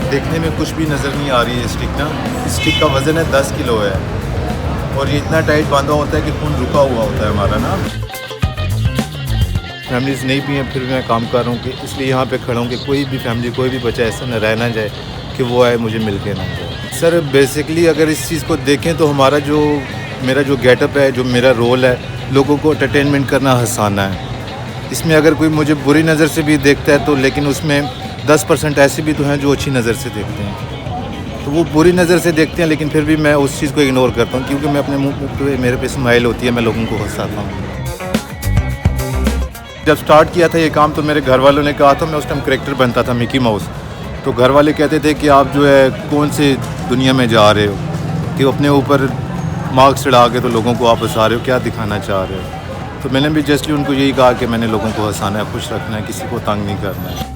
देखने में कुछ भी नज़र नहीं आ रही है स्टिक ना। इस स्टिक का वज़न है 10 किलो है और ये इतना टाइट बांधा होता है कि खून रुका हुआ होता है हमारा ना। फैमिलीज़ नहीं भी हैं फिर भी मैं काम कर रहा हूँ कि इसलिए यहाँ पे खड़ा हूँ कि कोई भी फैमिली कोई भी बच्चा ऐसा न रह ना जाए कि वो आए मुझे मिल के ना जाए। सर बेसिकली अगर इस चीज़ को देखें तो मेरा जो गेटअप है, जो मेरा रोल है, लोगों को एंटरटेनमेंट करना हँसाना है। इसमें अगर कोई मुझे बुरी नज़र से भी देखता है तो लेकिन उसमें 10% ऐसे भी तो हैं जो अच्छी नज़र से देखते हैं। तो वो बुरी नज़र से देखते हैं लेकिन फिर भी मैं उस चीज़ को इग्नोर करता हूँ क्योंकि मैं अपने मुँह पे मेरे पे स्माइल होती है, मैं लोगों को हंसाता हूँ। जब स्टार्ट किया था ये काम तो मेरे घर वालों ने कहा था, मैं उस टाइम कैरेक्टर बनता था मिकी माउस। तो घर वाले कहते थे कि आप जो है कौन सी दुनिया में जा रहे हो कि अपने ऊपर मार्क्स चढ़ा के तो लोगों को आप हंसा रहे हो, क्या दिखाना चाह रहे हो। तो मैंने भी जस्टली उनको यही कहा कि मैंने लोगों को हंसाना है, खुश रखना है, किसी को तंग नहीं करना है।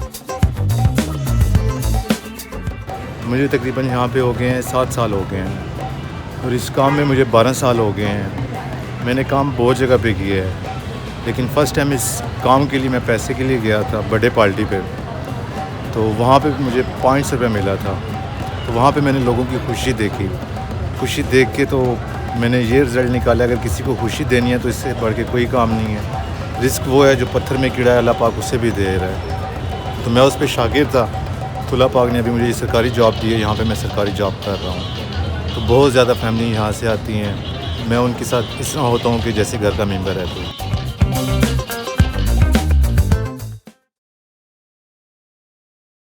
मुझे तकरीबन यहाँ पे हो गए हैं 7 साल हो गए हैं और इस काम में मुझे 12 साल हो गए हैं। मैंने काम बहुत जगह पे किया है लेकिन फ़र्स्ट टाइम इस काम के लिए मैं पैसे के लिए गया था बर्थडे पार्टी पे, तो वहाँ पे मुझे 500 रुपये मिला था। तो वहाँ पे मैंने लोगों की खुशी देखी। खुशी देख के तो मैंने ये रिज़ल्ट निकाला, अगर किसी को खुशी देनी है तो इससे बढ़ के कोई काम नहीं है। रिस्क वो है जो पत्थर में कीड़ा है, अल्लाह पाक उससे भी दे रहा है। तो मैं उस पर शागिर्द था, तो अल्लाह पाक ने अभी मुझे सरकारी जॉब दी है, यहाँ पे मैं सरकारी जॉब कर रहा हूँ। तो बहुत ज़्यादा फैमिली यहाँ से आती हैं, मैं उनके साथ इस तरह होता हूँ कि जैसे घर का मेंबर है। तो